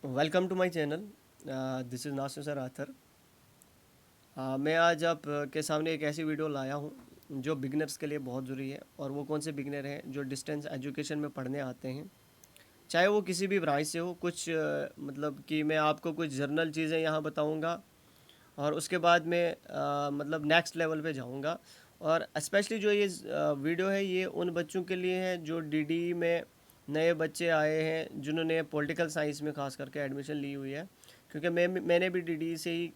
Welcome to my channel. This is Nasir sir Athar. मैं आज आप के सामने एक ऐसी वीडियो लाया हूँ जो बिगनर्स के लिए बहुत ज़रूरी है। और वो कौन से बिगनर हैं जो डिस्टेंस एजुकेशन में पढ़ने आते हैं, चाहे वो किसी भी ब्रांच से हो। कुछ मतलब कि मैं आपको कुछ जर्नल चीज़ें यहाँ बताऊँगा और उसके बाद में मतलब नेक्स्ट लेवल पे जाऊँगा। और स्पेशली जो ये वीडियो है ये उन बच्चों के लिए है जो डीडी में नए बच्चे आए हैं, जिन्होंने पॉलिटिकल साइंस में खास करके एडमिशन ली हुई है। क्योंकि मैंने भी डीडी से ही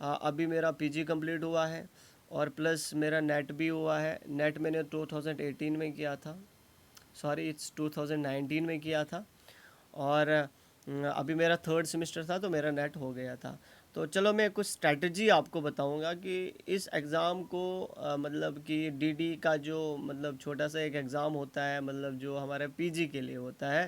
अभी मेरा पीजी कंप्लीट हुआ है और प्लस मेरा नेट भी हुआ है। नेट मैंने 2018 में किया था, सॉरी इट्स 2019 में किया था। और अभी मेरा थर्ड सेमेस्टर था तो मेरा नेट हो गया था। तो चलो मैं कुछ स्ट्रैटेजी आपको बताऊंगा कि इस एग्ज़ाम को मतलब कि डीडी का जो मतलब छोटा सा एक एग्ज़ाम होता है, मतलब जो हमारे पीजी के लिए होता है,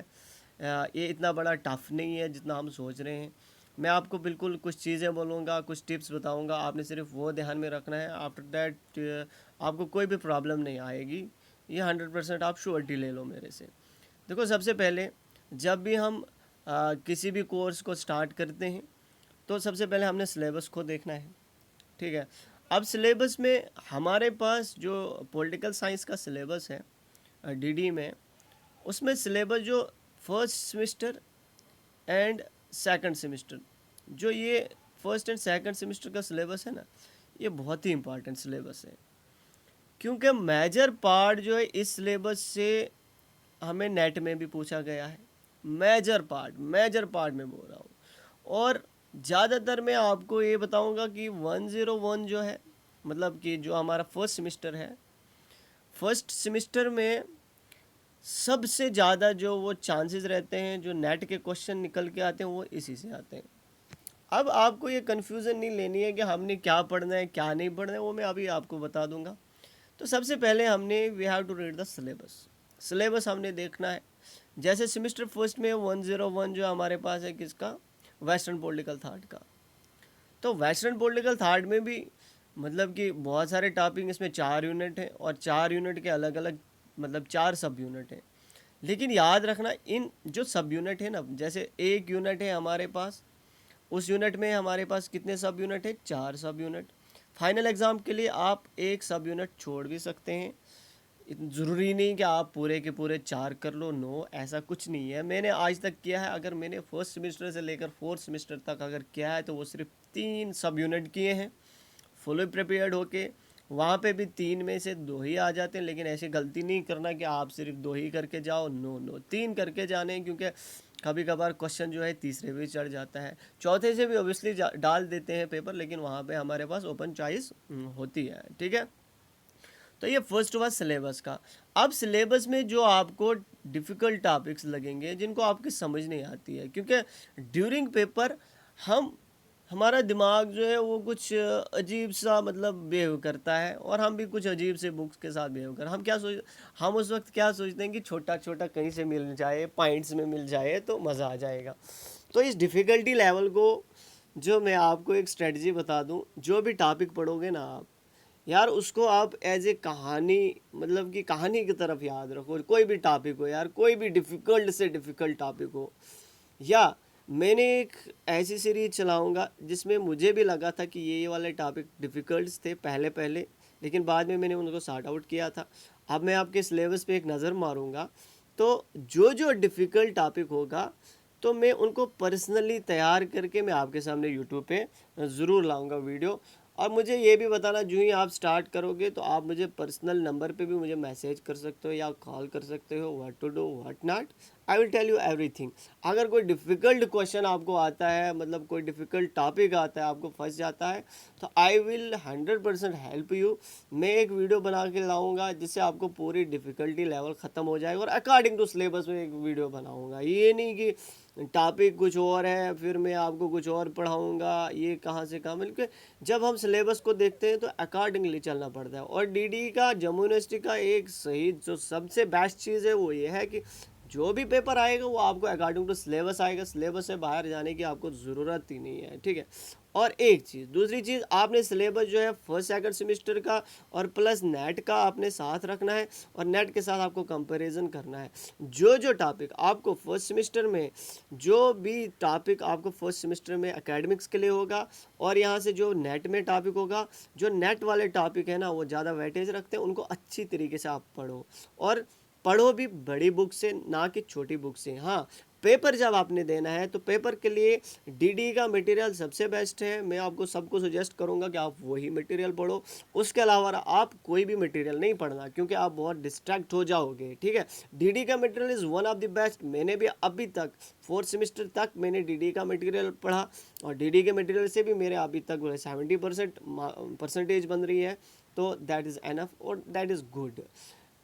ये इतना बड़ा टफ नहीं है जितना हम सोच रहे हैं। मैं आपको बिल्कुल कुछ चीज़ें बोलूँगा, कुछ टिप्स बताऊँगा, आपने सिर्फ वो ध्यान में रखना है। आफ्टर दैट आपको कोई भी प्रॉब्लम नहीं आएगी, ये 100% आप श्योरिटी ले लो मेरे से। देखो, सबसे पहले जब भी हम किसी भी कोर्स को स्टार्ट करते हैं तो सबसे पहले हमने सिलेबस को देखना है। ठीक है। अब सिलेबस में हमारे पास जो पॉलिटिकल साइंस का सिलेबस है डीडी में, उसमें सिलेबस जो first semester and second semester, जो ये फर्स्ट एंड सेकंड सेमेस्टर का सिलेबस है ना, ये बहुत ही इम्पोर्टेंट सिलेबस है। क्योंकि मेजर पार्ट जो है इस सिलेबस से हमें नेट में भी पूछा गया है। मेजर पार्ट में बोल रहा हूँ। और ज़्यादातर मैं आपको ये बताऊंगा कि 101 जो है, मतलब कि जो हमारा फर्स्ट सेमेस्टर है, फर्स्ट सेमेस्टर में सबसे ज़्यादा जो वो चांसेस रहते हैं जो नेट के क्वेश्चन निकल के आते हैं वो इसी से आते हैं। अब आपको ये कन्फ्यूज़न नहीं लेनी है कि हमने क्या पढ़ना है क्या नहीं पढ़ना है, वो मैं अभी आपको बता दूंगा। तो सबसे पहले हमने we have to read the syllabus. Syllabus हमने देखना है। जैसे सेमेस्टर फर्स्ट में 101 जो हमारे पास है किसका, वेस्टर्न पॉलिटिकल थाट का। तो वेस्टर्न पॉलिटिकल थाट में भी मतलब कि बहुत सारे टॉपिक, इसमें 4 यूनिट हैं और 4 यूनिट के अलग अलग मतलब 4 सब यूनिट हैं। लेकिन याद रखना, इन जो सब यूनिट है ना, जैसे एक यूनिट है हमारे पास, उस यूनिट में हमारे पास कितने सब यूनिट है, 4 सब यूनिट। फाइनल एग्ज़ाम के लिए आप एक सब यूनिट छोड़ भी सकते हैं। ज़रूरी नहीं कि आप पूरे के पूरे 4 कर लो, नो, ऐसा कुछ नहीं है। मैंने आज तक किया है, अगर मैंने फर्स्ट सेमेस्टर से लेकर फोर्थ सेमेस्टर तक अगर किया है तो वो सिर्फ 3 सब यूनिट किए हैं फुली प्रिपेयर्ड होके। वहाँ पे भी 3 में से 2 ही आ जाते हैं। लेकिन ऐसी गलती नहीं करना कि आप सिर्फ 2 ही करके जाओ, नो नो, 3 करके जाने हैं। क्योंकि कभी कभार क्वेश्चन जो है तीसरे भी चढ़ जाता है, चौथे से भी ऑब्वियसली डाल देते हैं पेपर, लेकिन वहाँ पे हमारे पास ओपन चॉइस होती है। ठीक है। तो ये फर्स्ट हुआ सिलेबस का। अब सिलेबस में जो आपको डिफ़िकल्ट टॉपिक्स लगेंगे जिनको आपकी समझ नहीं आती है, क्योंकि ड्यूरिंग पेपर हम हमारा दिमाग जो है वो कुछ अजीब सा मतलब बिहेव करता है, और हम भी कुछ अजीब से बुक्स के साथ बिहेव कर, हम उस वक्त क्या सोचते हैं कि छोटा छोटा कहीं से मिल जाए, पॉइंट्स में मिल जाए तो मज़ा आ जाएगा। तो इस डिफ़िकल्टी लेवल को, जो मैं आपको एक स्ट्रेटजी बता दूं, जो भी टॉपिक पढ़ोगे ना आप, यार उसको आप एज ए कहानी, मतलब कि कहानी की तरफ याद रखो। कोई भी टॉपिक हो यार, कोई भी डिफ़िकल्ट से डिफ़िकल्ट टॉपिक हो। या मैंने एक ऐसी सीरीज चलाऊंगा जिसमें मुझे भी लगा था कि ये वाले टॉपिक डिफ़िकल्ट थे पहले पहले, लेकिन बाद में मैंने उनको सॉर्ट आउट किया था। अब मैं आपके सिलेबस पे एक नज़र मारूंगा, तो जो जो डिफ़िकल्ट टॉपिक होगा तो मैं उनको पर्सनली तैयार करके मैं आपके सामने यूट्यूब पे ज़रूर लाऊंगा वीडियो। और मुझे ये भी बताना, जो ही आप स्टार्ट करोगे तो आप मुझे पर्सनल नंबर पे भी मुझे मैसेज कर सकते हो या कॉल कर सकते हो, what to do what not, I will tell you everything. अगर कोई डिफ़िकल्ट क्वेश्चन आपको आता है, मतलब कोई डिफ़िकल्ट टॉपिक आता है, आपको फंस जाता है, तो आई विल 100% हेल्प यू। मैं एक वीडियो बना के लाऊंगा जिससे आपको पूरी डिफ़िकल्टी लेवल ख़त्म हो जाएगा, और अकॉर्डिंग टू सिलेबस में एक वीडियो बनाऊंगा। ये नहीं कि टॉपिक कुछ और है फिर मैं आपको कुछ और पढ़ाऊंगा, ये कहाँ से कहाँ, बल्कि जब हम सिलेबस को देखते हैं तो अकॉर्डिंगली चलना पड़ता है। और डीडी का, जम्मू यूनिवर्सिटी का एक सही जो सबसे बेस्ट चीज़ है वो ये है कि जो भी पेपर आएगा वो आपको अकॉर्डिंग टू सिलेबस आएगा, सिलेबस से बाहर जाने की आपको ज़रूरत ही नहीं है, ठीक है। और एक चीज़, दूसरी चीज़, आपने सिलेबस जो है फर्स्ट सेकंड सेमेस्टर का और प्लस नेट का आपने साथ रखना है, और नेट के साथ आपको कंपैरिजन करना है। जो जो टॉपिक आपको फर्स्ट सेमेस्टर में, जो भी टॉपिक आपको फर्स्ट सेमेस्टर में एकेडमिक्स के लिए होगा, और यहाँ से जो नेट में टॉपिक होगा, जो नेट वाले टॉपिक है ना वो ज़्यादा वेटेज रखते हैं, उनको अच्छी तरीके से आप पढ़ो, और पढ़ो भी बड़ी बुक से, ना कि छोटी बुक से। हाँ, पेपर जब आपने देना है तो पेपर के लिए डीडी का मटेरियल सबसे बेस्ट है। मैं आपको सबको सजेस्ट करूंगा कि आप वही मटेरियल पढ़ो, उसके अलावा आप कोई भी मटेरियल नहीं पढ़ना, क्योंकि आप बहुत डिस्ट्रैक्ट हो जाओगे, ठीक है। डीडी का material is one of the best. मैंने भी अभी तक फोर्थ सेमेस्टर तक मैंने डीडी का मटेरियल पढ़ा, और डीडी के मटेरियल से भी मेरे अभी तक 70% परसेंटेज बन रही है, तो दैट इज़ एनफ और दैट इज़ गुड।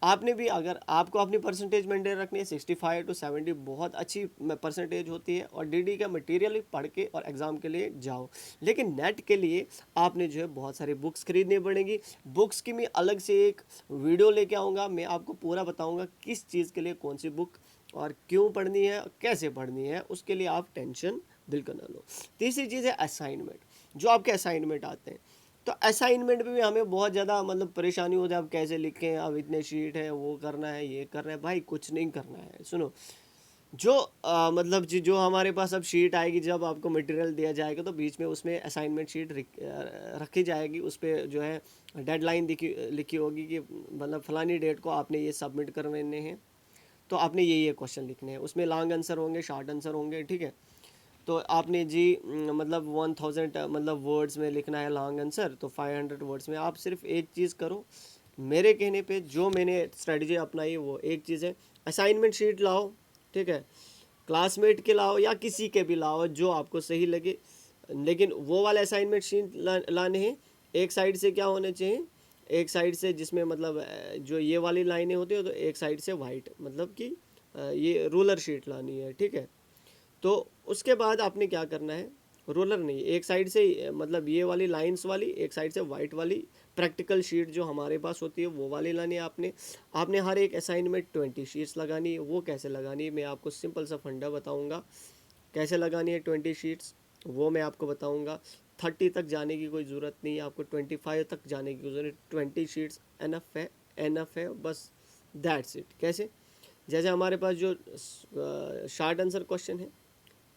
आपने भी, अगर आपको अपनी परसेंटेज मेंटेन रखनी है, 65 to 70 बहुत अच्छी परसेंटेज होती है, और डीडी का मटेरियल पढ़ के और एग्ज़ाम के लिए जाओ। लेकिन नेट के लिए आपने जो है बहुत सारी बुक्स खरीदनी पड़ेंगी। बुक्स की मैं अलग से एक वीडियो लेके आऊँगा, मैं आपको पूरा बताऊँगा किस चीज़ के लिए कौन सी बुक और क्यों पढ़नी है, कैसे पढ़नी है, उसके लिए आप टेंशन बिल्कुल ना लो। तीसरी चीज़ है असाइनमेंट। जो आपके असाइनमेंट आते हैं, तो असाइनमेंट में भी हमें बहुत ज़्यादा मतलब परेशानी होती है, अब कैसे लिखें, अब इतने शीट है, वो करना है, ये करना है। भाई कुछ नहीं करना है, सुनो। जो मतलब जो हमारे पास अब शीट आएगी, जब आपको मटेरियल दिया जाएगा तो बीच में उसमें असाइनमेंट शीट रखी जाएगी, उस पर जो है डेडलाइन लिखी होगी कि मतलब फलानी डेट को आपने ये सबमिट करने हैं, तो आपने ये क्वेश्चन लिखने हैं। उसमें लॉन्ग आंसर होंगे, शॉर्ट आंसर होंगे, ठीक है। तो आपने जी मतलब 1000 मतलब वर्ड्स में लिखना है लॉन्ग आंसर, तो 500 वर्ड्स में आप सिर्फ एक चीज़ करो। मेरे कहने पे जो मैंने स्ट्रेटजी अपनाई वो एक चीज़ है, असाइनमेंट शीट लाओ, ठीक है, क्लासमेट के लाओ या किसी के भी लाओ जो आपको सही लगे, लेकिन वो वाले असाइनमेंट शीट लाने हैं। एक साइड से क्या होने चाहिए, एक साइड से जिसमें मतलब जो ये वाली लाइनें होती है, तो एक साइड से वाइट, मतलब कि ये रूलर शीट लानी है, ठीक है। तो उसके बाद आपने क्या करना है, रोलर नहीं, एक साइड से मतलब ये वाली लाइंस वाली, एक साइड से वाइट वाली प्रैक्टिकल शीट जो हमारे पास होती है वो वाली लानी है आपने। आपने हर एक असाइनमेंट 20 शीट्स लगानी है। वो कैसे लगानी है मैं आपको सिंपल सा फंडा बताऊंगा, कैसे लगानी है 20 शीट्स वो मैं आपको बताऊंगा। 30 तक जाने की कोई ज़रूरत नहीं है, आपको 25 तक जाने की ज़रूरत। 20 शीट्स एनफ है, एनफ है बस, दैट्स इट। कैसे, जैसे हमारे पास जो शार्ट आंसर क्वेश्चन है,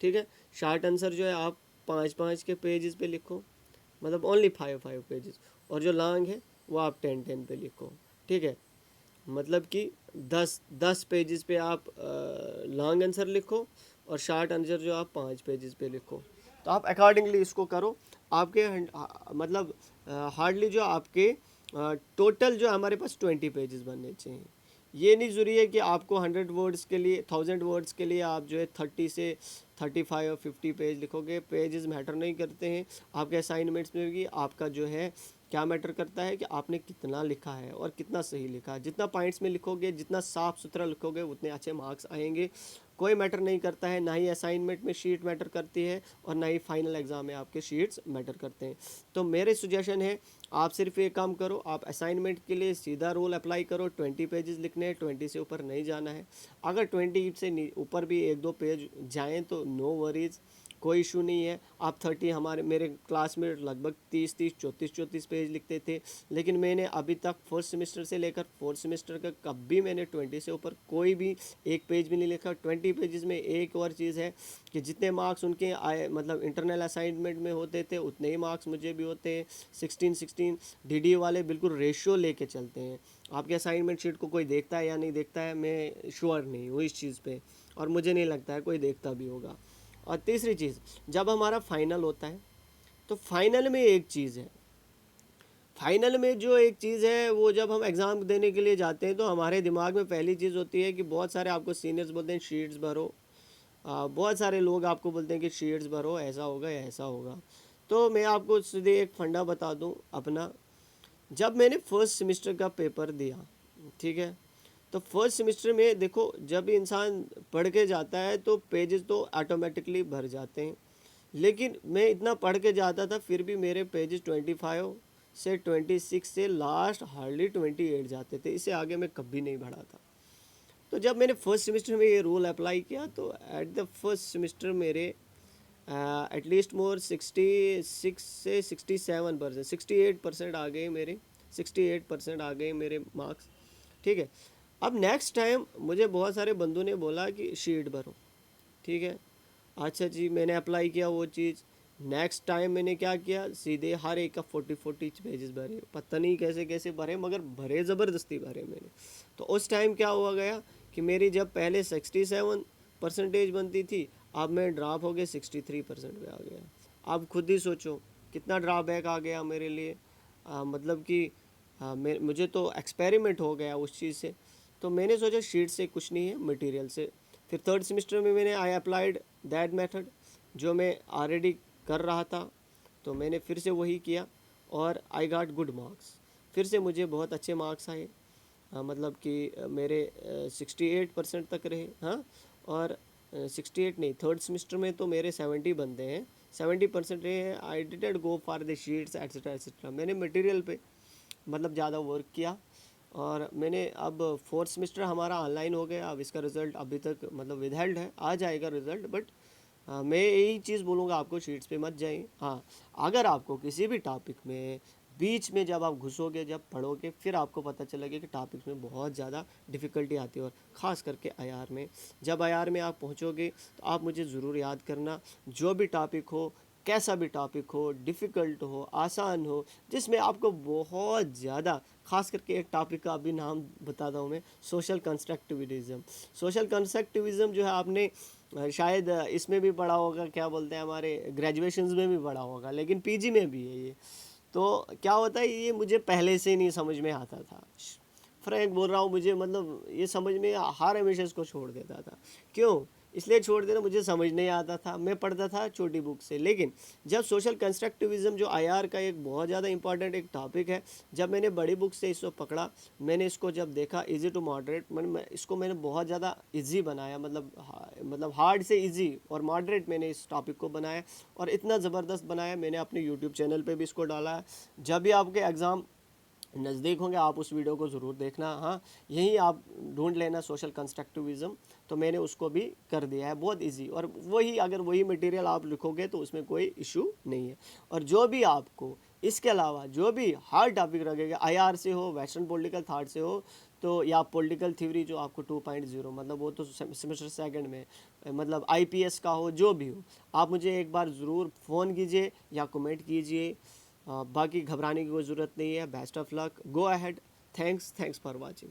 ठीक है, शार्ट आंसर जो है आप 5-5 के पेजेस पे लिखो, मतलब ओनली 5-5 पेजेस, और जो लॉन्ग है वो आप 10-10 पे लिखो, ठीक है। मतलब कि 10 पेजेस पे आप लॉन्ग आंसर लिखो, और शार्ट आंसर जो आप 5 पेजेस पे लिखो। तो आप अकॉर्डिंगली इसको करो। आपके मतलब हार्डली जो आपके टोटल जो हमारे पास 20 पेजेस बनने चाहिए। ये नहीं ज़रूरी है कि आपको 100 वर्ड्स के लिए, 1000 वर्ड्स के लिए आप जो है 30 से 35 और 50 पेज लिखोगे। पेजेस मैटर नहीं करते हैं आपके असाइनमेंट्स में भी। आपका जो है क्या मैटर करता है कि आपने कितना लिखा है और कितना सही लिखा है। जितना पॉइंट्स में लिखोगे, जितना साफ़ सुथरा लिखोगे, उतने अच्छे मार्क्स आएंगे। कोई मैटर नहीं करता है, ना ही असाइनमेंट में शीट मैटर करती है, और ना ही फाइनल एग्ज़ाम में आपके शीट्स मैटर करते हैं। तो मेरे सुजेशन है, आप सिर्फ एक काम करो, आप असाइनमेंट के लिए सीधा रूल अप्लाई करो, 20 पेजेस लिखने हैं, 20 से ऊपर नहीं जाना है। अगर 20 से ऊपर भी 1-2 पेज जाएँ तो नो वरीज़, कोई इशू नहीं है। आप 30, मेरे क्लास में लगभग 30-30, 34-34 पेज लिखते थे, लेकिन मैंने अभी तक फर्स्ट सेमेस्टर से लेकर फोर्थ सेमेस्टर का कभी मैंने 20 से ऊपर कोई भी एक पेज भी नहीं लिखा। 20 पेजेस में एक और चीज़ है कि जितने मार्क्स उनके आए मतलब इंटरनल असाइनमेंट में होते थे, उतने ही मार्क्स मुझे भी होते हैं। 16-16 डीडी वाले बिल्कुल रेशियो लेके चलते हैं। आपके असाइनमेंट शीट को कोई देखता है या नहीं देखता है, मैं श्योर नहीं हूँ इस चीज़ पे, और मुझे नहीं लगता है कोई देखता भी होगा। और तीसरी चीज़, जब हमारा फाइनल होता है तो फाइनल में एक चीज़ है, फाइनल में जो एक चीज़ है वो जब हम एग्ज़ाम देने के लिए जाते हैं तो हमारे दिमाग में पहली चीज़ होती है कि बहुत सारे आपको सीनियर्स बोलते हैं शीट्स भरो, बहुत सारे लोग आपको बोलते हैं कि शीट्स भरो, ऐसा होगा या ऐसा होगा। तो मैं आपको सीधे एक फंडा बता दूं अपना। जब मैंने फर्स्ट सेमेस्टर का पेपर दिया, ठीक है, तो फर्स्ट सेमेस्टर में देखो, जब इंसान पढ़ के जाता है तो पेजेस तो ऑटोमेटिकली भर जाते हैं, लेकिन मैं इतना पढ़ के जाता था फिर भी मेरे पेजेस 25 से 26 से लास्ट हार्डली 28 जाते थे। इससे आगे मैं कभी नहीं बढ़ा था। तो जब मैंने फर्स्ट सेमेस्टर में ये रूल अप्लाई किया तो एट द फर्स्ट सेमेस्टर मेरे एटलीस्ट मोर 66 से 67%, 68% आ गए मेरे, 68% आ गए मेरे मार्क्स। ठीक है। अब नेक्स्ट टाइम मुझे बहुत सारे बंदों ने बोला कि शीट भरो। ठीक है, अच्छा जी, मैंने अप्लाई किया वो चीज़। नेक्स्ट टाइम मैंने क्या किया, सीधे हर एक का 40 पेजेस भरे, पता नहीं कैसे कैसे भरे, मगर भरे ज़बरदस्ती भरे मैंने। तो उस टाइम क्या हुआ गया कि मेरी जब पहले 67% बनती थी, अब मैं ड्रॉप हो गया 63% पे आ गया। अब खुद ही सोचो कितना ड्रॉबैक आ गया मेरे लिए। मतलब कि मुझे तो एक्सपेरिमेंट हो गया उस चीज़ से। तो मैंने सोचा शीट से कुछ नहीं है, मटेरियल से। फिर थर्ड सेमेस्टर में मैंने आई अप्लाइड दैट मेथड जो मैं ऑलरेडी कर रहा था, तो मैंने फिर से वही किया और आई गॉट गुड मार्क्स। फिर से मुझे बहुत अच्छे मार्क्स आए। मतलब कि मेरे 68% तक रहे। हाँ, और 68 नहीं, थर्ड सेमेस्टर में तो मेरे 70 बनते हैं, 70% रहे हैं। I didn't go for the sheets etcetera etcetera. मैंने मटेरियल पे मतलब ज़्यादा वर्क किया। और मैंने अब फोर्थ सेमेस्टर हमारा ऑनलाइन हो गया। अब इसका रिज़ल्ट अभी तक मतलब विदहेल्ड है, आ जाएगा रिज़ल्ट। बट मैं यही चीज़ बोलूँगा, आपको शीट्स पे मत जाइए। हाँ, अगर आपको किसी भी टॉपिक में बीच में जब आप घुसोगे, जब पढ़ोगे, फिर आपको पता चलेगा कि टॉपिक्स में बहुत ज़्यादा डिफ़िकल्टी आती है। और ख़ास करके आईआर में, जब आईआर में आप पहुँचोगे तो आप मुझे ज़रूर याद करना। जो भी टॉपिक हो, कैसा भी टॉपिक हो, डिफ़िकल्ट हो, आसान हो, जिसमें आपको बहुत ज़्यादा, ख़ास करके एक टॉपिक का अभी नाम बताता हूँ मैं, सोशल कंस्ट्रक्टिविज़म। सोशल कंस्ट्रक्टिविज़म जो है आपने शायद इसमें भी पढ़ा होगा, क्या बोलते हैं, हमारे ग्रेजुएशंस में भी पढ़ा होगा, लेकिन पीजी में भी है ये। तो क्या होता है, ये मुझे पहले से नहीं समझ में आता था। फ्रैंक बोल रहा हूँ, मुझे मतलब ये समझ में हर हमेशा इसको छोड़ देता था। क्यों इसलिए छोड़ देना, मुझे समझ नहीं आता था। मैं पढ़ता था छोटी बुक से। लेकिन जब सोशल कंस्ट्रक्टिविज़म जो आईआर का एक बहुत ज़्यादा इंपॉर्टेंट एक टॉपिक है, जब मैंने बड़ी बुक से इसको पकड़ा, मैंने इसको जब देखा इजी टू मॉडरेट, मैंने बहुत ज़्यादा इजी बनाया। मतलब हार्ड से इजी और मॉडरेट मैंने इस टॉपिक को बनाया, और इतना ज़बरदस्त बनाया। मैंने अपने यूट्यूब चैनल पे भी इसको डाला है। जब भी आपके एग्ज़ाम नज़दीक होंगे, आप उस वीडियो को ज़रूर देखना। हाँ, यही आप ढूंढ लेना सोशल कंस्ट्रक्टिविज़म, तो मैंने उसको भी कर दिया है, बहुत इजी। और वही, अगर वही मटेरियल आप लिखोगे तो उसमें कोई इशू नहीं है। और जो भी आपको इसके अलावा जो भी हार्ड टॉपिक लगेगा, आईआर से हो, वेस्टर्न पॉलिटिकल थाट से हो, तो या पॉलिटिकल थ्योरी जो आपको 2.0, मतलब वो तो सेमेस्टर सेकंड में, मतलब आईपीएस का हो, जो भी हो, आप मुझे एक बार ज़रूर फ़ोन कीजिए या कमेंट कीजिए। बाकी घबराने की कोई ज़रूरत नहीं है। Best of luck, go ahead. Thanks for watching.